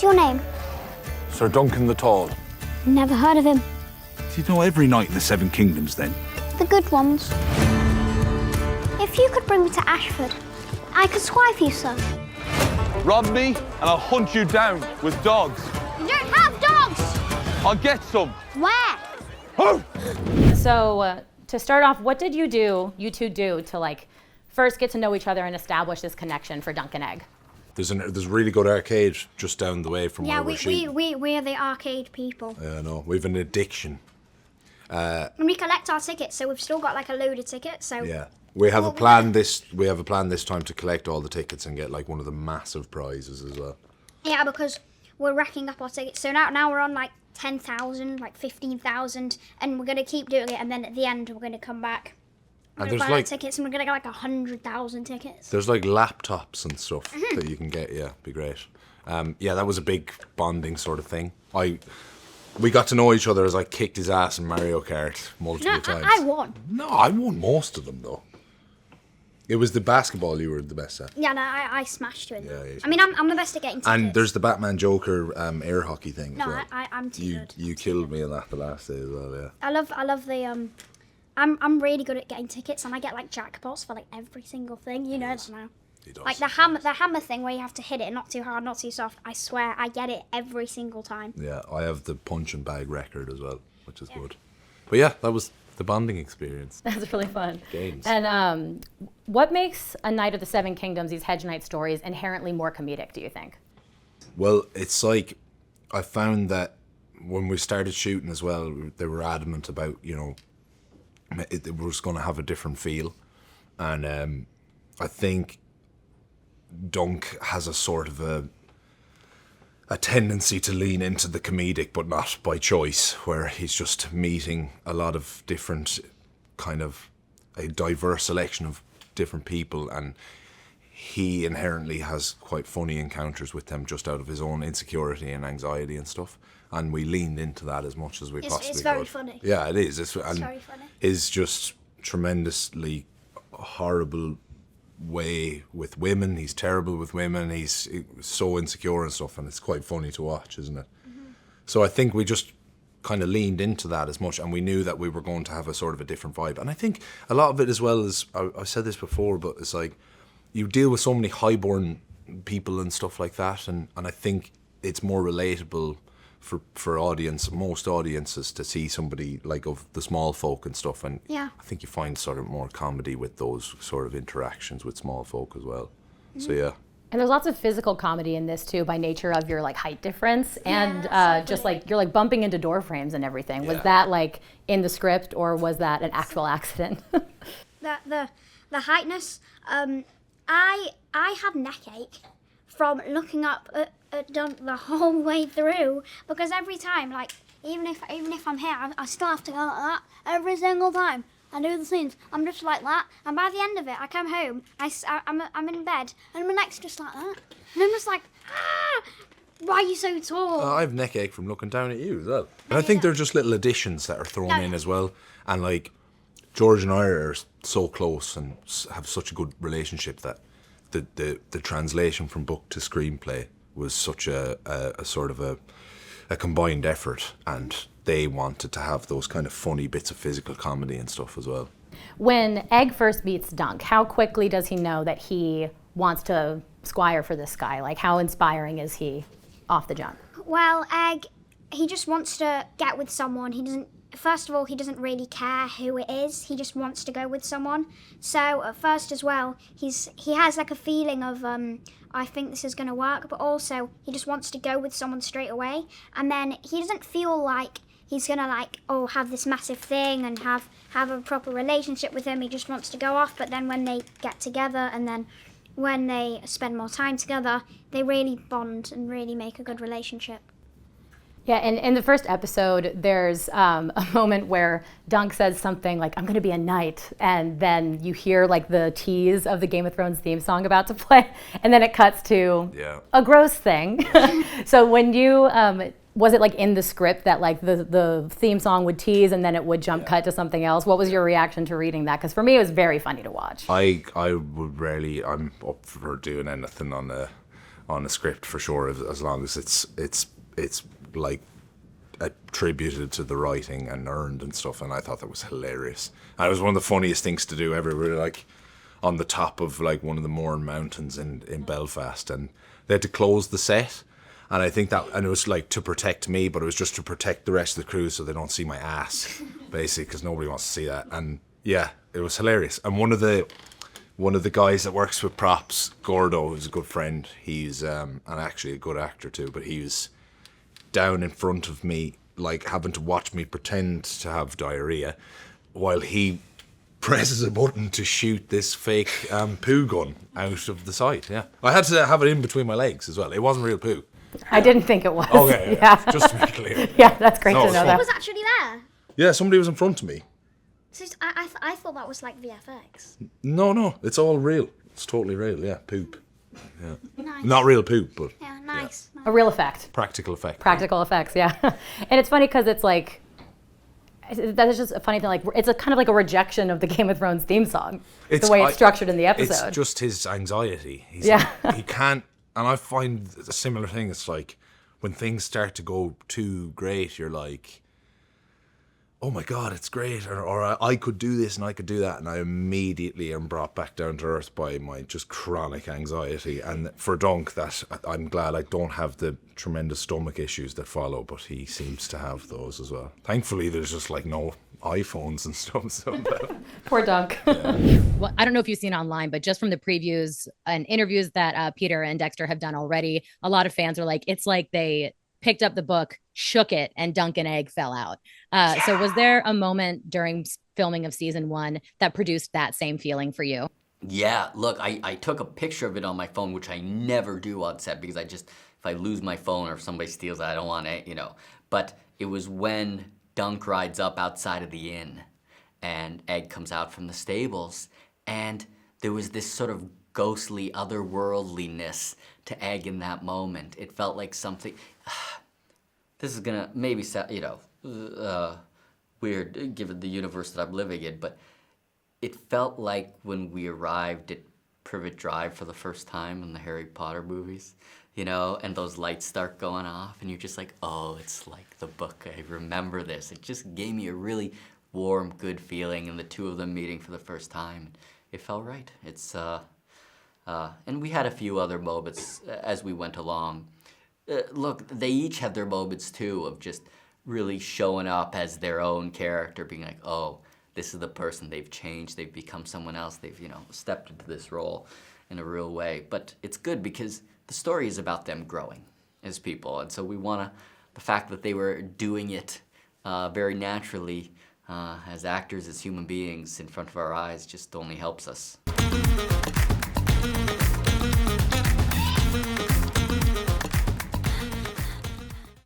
What's your name? Sir Duncan the Tall. Never heard of him. Do you know every knight in the Seven Kingdoms, then? The good ones. If you could bring me to Ashford, I could squire for you, sir. Rob me, and I'll hunt you down with dogs. You don't have dogs! I'll get some. Where? Oh! So, to start off, what did you two do to like first get to know each other and establish this connection for Dunk and Egg? There's a really good arcade just down the way from Yeah, where we're shooting. we are the arcade people. Yeah, I know. We've an addiction. And we collect our tickets, so we've still got like a load of tickets. So Yeah. We have a plan this time to collect all the tickets and get like one of the massive prizes as well. yeah, because we're racking up our tickets. So now we're on like 10,000, like 15,000, and we're gonna keep doing it. And then at the end, we're gonna come back. We're And gonna there's buy like tickets, and we're gonna get like 100,000 tickets. there's like laptops and stuff that you can get. Yeah, be great. Yeah, that was a big bonding sort of thing. We got to know each other as I kicked his ass in Mario Kart multiple times. I won. No, I won most of them though. It was the basketball you were the best at. Yeah, no, I smashed you in. Yeah, I mean, I'm the best at getting tickets. And there's the Batman Joker air hockey thing. No, as well. I'm too good. You killed me in that the last day as well. Yeah. I love the I'm really good at getting tickets, and I get like jackpots for like every single thing. You know this now. He does. Like the hammer thing where you have to hit it, not too hard, not too soft. I swear, I get it every single time. Yeah, I have the punch and bag record as well, which is good. But yeah, that was the bonding experience. That's really fun. Games. And what makes A Knight of the Seven Kingdoms, these Hedge Knight stories, inherently more comedic, do you think? Well, it's like I found that when we started shooting as well, they were adamant about, it was going to have a different feel. And I think Dunk has a sort of a tendency to lean into the comedic, but not by choice, where he's just meeting a lot of different a diverse selection of different people, and he inherently has quite funny encounters with them just out of his own insecurity and anxiety and stuff. And we leaned into that as much as we possibly could. It's very funny. Yeah, it is. It's very funny. His just tremendously horrible way with women. He's terrible with women. He's so insecure and stuff, and it's quite funny to watch, isn't it? Mm-hmm. So I think we just kind of leaned into that as much, and we knew that we were going to have a sort of a different vibe. And I think a lot of it as well is, I said this before, but it's like you deal with so many highborn people and stuff like that, and I think it's more relatable for most audiences to see somebody like of the small folk and stuff, and yeah. I think you find sort of more comedy with those sort of interactions with small folk as well. So yeah. And there's lots of physical comedy in this too, by nature of your like height difference, and just like you're like bumping into door frames and everything. Was that like in the script, or was that an actual accident? The heightness. I had neck ache from looking up at Dunk the whole way through, because every time, like even if I'm here, I still have to go like that every single time. I do the scenes. I'm just like that, and by the end of it, I come home. I'm in bed, and my neck's just like that, and I'm just like, why are you so tall? I have neck ache from looking down at you as well. And I think they're just little additions that are thrown in as well. And like George and I are so close and have such a good relationship that the translation from book to screenplay was such a sort of a combined effort, and they wanted to have those kind of funny bits of physical comedy and stuff as well. When Egg first meets Dunk, how quickly does he know that he wants to squire for this guy? Like, how inspiring is he off the jump? Well, Egg, he just wants to get with someone. First of all, he doesn't really care who it is. He just wants to go with someone. So at first as well, he has like a feeling of, I think this is going to work, but also he just wants to go with someone straight away. And then he doesn't feel like he's going to have this massive thing and have a proper relationship with him. He just wants to go off. But then when they get together, and then when they spend more time together, they really bond and really make a good relationship. Yeah, and in the first episode, there's a moment where Dunk says something like, I'm going to be a knight, and then you hear like the tease of the Game of Thrones theme song about to play, and then it cuts to a gross thing. So when you, was it like in the script that like the theme song would tease and then it would jump cut to something else? What was your reaction to reading that? Because for me, it was very funny to watch. I would rarely, I'm up for doing anything on on a script for sure, as long as it's like attributed to the writing and earned and stuff. And I thought that was hilarious. And it was one of the funniest things to do ever. We were like on the top of like one of the Mourne Mountains in Belfast, and they had to close the set. And I think that, and it was like to protect me, but it was just to protect the rest of the crew so they don't see my ass, basically, because nobody wants to see that. And yeah, it was hilarious. And one of the guys that works with props, Gordo, who's a good friend, he's and actually a good actor too, but he was down in front of me, like having to watch me pretend to have diarrhea while he presses a button to shoot this fake poo gun out of the site. Yeah, I had to have it in between my legs as well. It wasn't real poo. I didn't think it was. Okay, yeah. Just to be clear. Yeah, that's great No, to it's know fine. that. It was actually there. Yeah, somebody was in front of me. So I thought that was like VFX. No, it's all real. It's totally real. Yeah, poop. Yeah, Nice. not real poop, but Yeah, nice. A real effect. practical effect. Practical effects, yeah. And it's funny because it's like, that is just a funny thing. Like, it's a kind of like a rejection of the Game of Thrones theme song, the way it's structured in the episode. It's just his anxiety. Yeah. He can't, and I find a similar thing. It's like when things start to go too great, you're like, oh my God, it's great, or I could do this and I could do that, and I immediately am brought back down to earth by my just chronic anxiety. And for Dunk, that I'm glad I don't have the tremendous stomach issues that follow, but he seems to have those as well. Thankfully, there's just like no iPhones and stuff. So Poor Dunk. Well, I don't know if you've seen online, but just from the previews and interviews that Peter and Dexter have done already, a lot of fans are like, it's like they picked up the book, shook it, and Dunk and Egg fell out. So was there a moment during filming of season 1 that produced that same feeling for you? Yeah, look, I took a picture of it on my phone, which I never do on set because if I lose my phone or if somebody steals it, I don't want it, But it was when Dunk rides up outside of the inn and Egg comes out from the stables, and there was this sort of ghostly otherworldliness to Egg in that moment. It felt like something. This is gonna maybe sound, weird given the universe that I'm living in, but it felt like when we arrived at Privet Drive for the first time in the Harry Potter movies, and those lights start going off, and you're just like, oh, it's like the book. I remember this. It just gave me a really warm, good feeling, and the two of them meeting for the first time, it felt right. It's and we had a few other moments as we went along. Look, they each had their moments too of just really showing up as their own character, being like, oh, this is the person, they've changed, they've become someone else, they've, stepped into this role in a real way. But it's good because the story is about them growing as people, and so we want the fact that they were doing it very naturally as actors, as human beings in front of our eyes just only helps us.